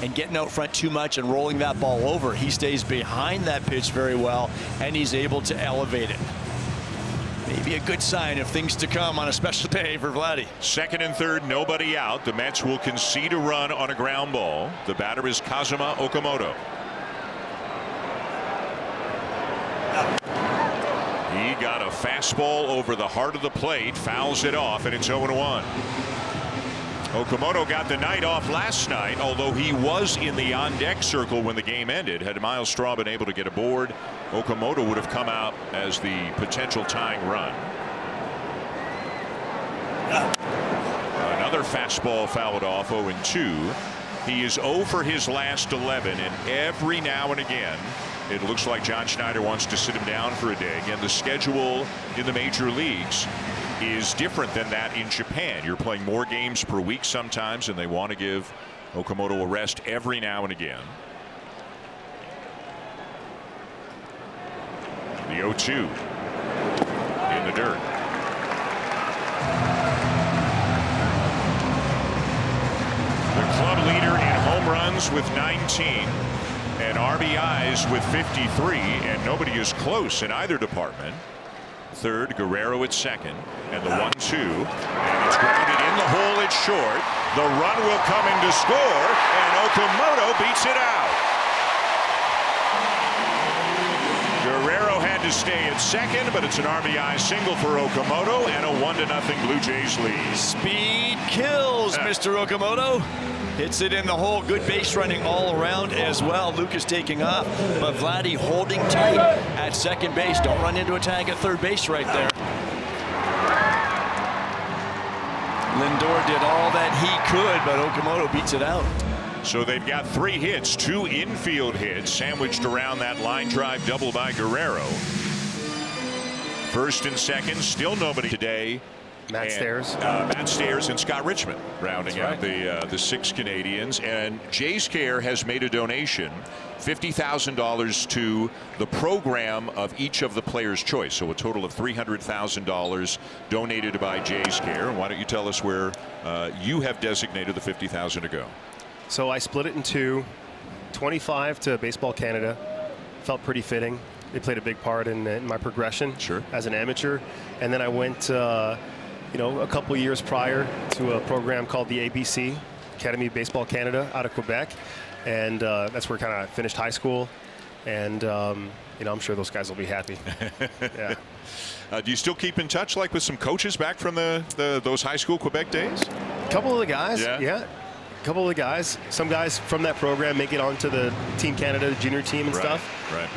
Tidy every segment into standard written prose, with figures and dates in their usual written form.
and getting out front too much and rolling that ball over. He stays behind that pitch very well, and he's able to elevate it. Maybe a good sign of things to come on a special day for Vladdy. Second and third, nobody out. The Mets will concede a run on a ground ball. The batter is Kazuma Okamoto. He got a fastball over the heart of the plate, fouls it off, and it's 0-1. Okamoto got the night off last night, although he was in the on-deck circle when the game ended. Had Miles Straw been able to get aboard, Okamoto would have come out as the potential tying run. Another fastball fouled off, 0-2. He is 0 for his last 11, and every now and again it looks like John Schneider wants to sit him down for a day. Again, the schedule in the major leagues is different than that in Japan. You're playing more games per week sometimes, and they want to give Okamoto a rest every now and again. The 0-2 in the dirt. The club leader in home runs with 19 and RBIs with 53, and nobody is close in either department. Third, Guerrero at second, and the 1-2, and it's grounded in the hole. It's short. The run will come in to score, and Okamoto beats it out. Guerrero had to stay at second, but it's an RBI single for Okamoto, and a 1-0 Blue Jays lead. Speed kills, Mr. Okamoto. Hits it in the hole. Good base running all around as well. Lucas taking off, but Vladdy holding tight at second base. Don't run into a tag at third base right there. Lindor did all that he could, but Okamoto beats it out. So they've got 3 hits, 2 infield hits sandwiched around that line drive double by Guerrero. First and second, still nobody today. Matt Stairs. Matt Stairs and Scott Richmond rounding out the 6 Canadians. And Jays Care has made a donation, $50,000 to the program of each of the players' choice. So a total of $300,000 donated by Jays Care. And why don't you tell us where you have designated the $50,000 to go? So I split it in 2, 25 to Baseball Canada. Felt pretty fitting. They played a big part in my progression as an amateur. And then I went a couple years prior to a program called the ABC, Academy of Baseball Canada, out of Quebec, and that's where I kind of finished high school, and I'm sure those guys will be happy. Yeah. Do you still keep in touch, like with some coaches back from those high school Quebec days? A couple of the guys, yeah. A couple of the guys. Some guys from that program make it onto the Team Canada junior team and stuff. Right.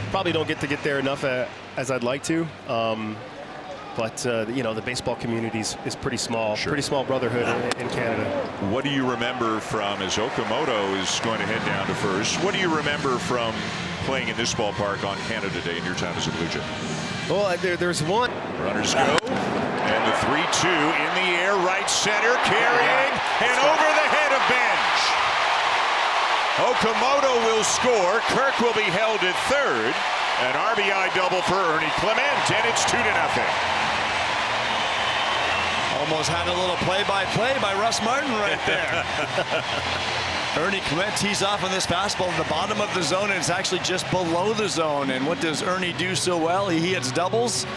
Probably don't get there enough as I'd like to. But the baseball community is pretty small. Pretty small brotherhood in Canada. What do you remember from, as Okamoto is going to head down to first, what do you remember from playing in this ballpark on Canada Day in your time as a Blue Jay? Well, there's one. Runners go, and the 3-2 in the air, right center, carrying, and over the head of bench. Okamoto will score. Kirk will be held at third. An RBI double for Ernie Clement, and it's 2-0. Almost had a little play-by-play by Russ Martin right there. Ernie Clement tees off on this fastball in the bottom of the zone, and it's actually just below the zone. And what does Ernie do so well? He hits doubles,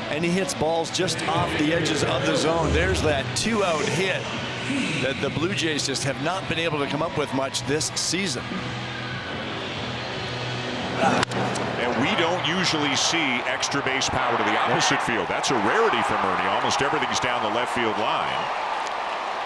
and he hits balls just off the edges of the zone. There's that 2-out hit that the Blue Jays just have not been able to come up with much this season. And we don't usually see extra base power to the opposite field. That's a rarity from Ernie. Almost everything's down the left field line.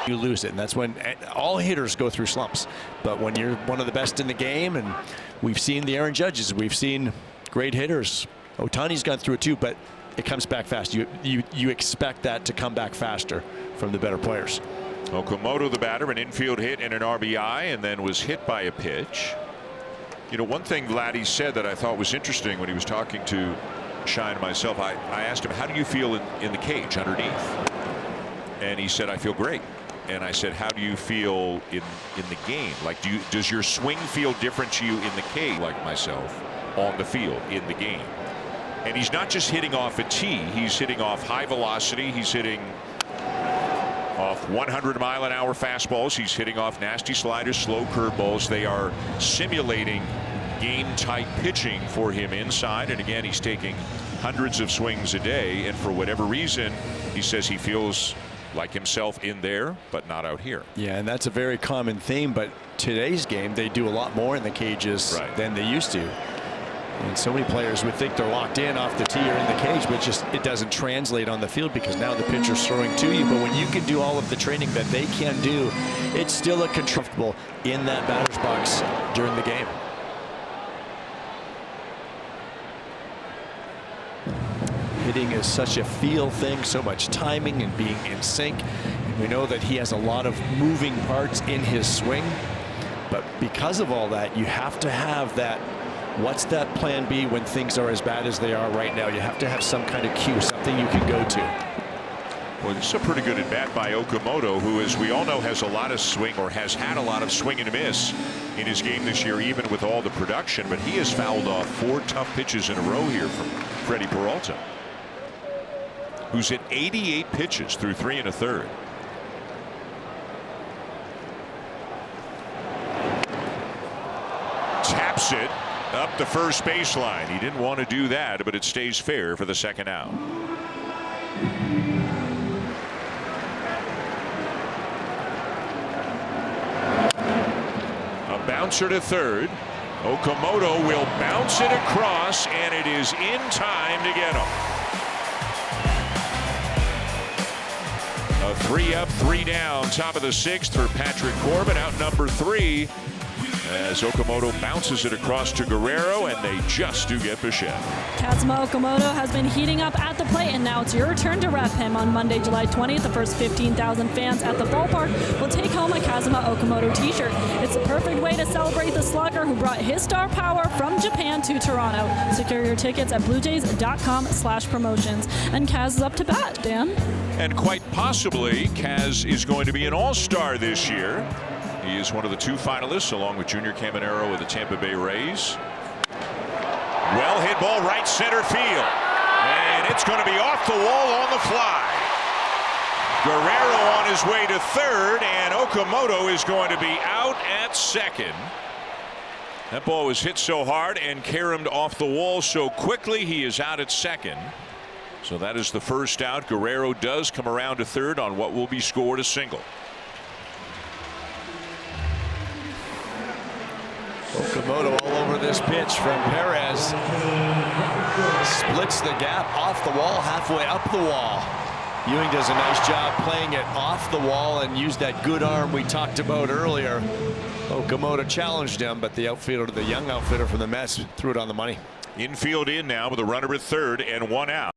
You lose it, and that's when all hitters go through slumps. But when you're one of the best in the game, and we've seen the Aaron Judges, we've seen great hitters. Ohtani's gone through it too, but it comes back fast. You expect that to come back faster from the better players. Okamoto, the batter, an infield hit and an RBI, and then was hit by a pitch. You know, one thing Vladdy said that I thought was interesting when he was talking to Shine and myself, I asked him, how do you feel in the cage underneath? And he said, I feel great. And I said, how do you feel in the game? Like, does your swing feel different to you in the cage, like myself, on the field, in the game? And he's not just hitting off a tee, he's hitting off high velocity, he's hitting Off 100-mile-an-hour fastballs, he's hitting off nasty sliders, slow curveballs. They are simulating game-type pitching for him inside, and again, he's taking hundreds of swings a day, and for whatever reason, he says he feels like himself in there, but not out here. Yeah, and that's a very common theme, but today's game, they do a lot more in the cages than they used to. And so many players would think they're locked in off the tee or in the cage, but just it doesn't translate on the field because now the pitcher's throwing to you. But when you can do all of the training that they can do, it's still a comfortable in that batter's box during the game. Hitting is such a feel thing, so much timing and being in sync. And we know that he has a lot of moving parts in his swing. But because of all that, you have to have that. What's that plan B when things are as bad as they are right now? You have to have some kind of cue, something you can go to. Well, this is a pretty good at bat by Okamoto, who, as we all know, has a lot of swing, or has had a lot of swing and miss in his game this year, even with all the production. But he has fouled off 4 tough pitches in a row here from Freddie Peralta, who's hit 88 pitches through 3 1/3. Taps it up the first baseline. He didn't want to do that, but it stays fair for the second out. A bouncer to third. Okamoto will bounce it across, and it is in time to get him. A 3-up, 3-down, top of the 6th for Patrick Corbin, out number 3. As Okamoto bounces it across to Guerrero, and they just do get Bichette. Kazuma Okamoto has been heating up at the plate, and now it's your turn to rep him. On Monday, July 20th, the first 15,000 fans at the ballpark will take home a Kazuma Okamoto t-shirt. It's a perfect way to celebrate the slugger who brought his star power from Japan to Toronto. Secure your tickets at bluejays.com/promotions. And Kaz is up to bat, Dan. And quite possibly, Kaz is going to be an all-star this year. He is one of the 2 finalists, along with Junior Caminero of the Tampa Bay Rays. Well hit ball, right center field. And it's going to be off the wall on the fly. Guerrero on his way to third, and Okamoto is going to be out at second. That ball was hit so hard and caromed off the wall so quickly, he is out at second. So that is the first out. Guerrero does come around to third on what will be scored a single. Okamoto all over this pitch from Perez. Splits the gap off the wall, halfway up the wall. Ewing does a nice job playing it off the wall and used that good arm we talked about earlier. Okamoto challenged him, but the outfielder, the young outfielder from the Mets, threw it on the money. Infield in now with a runner at third and 1 out.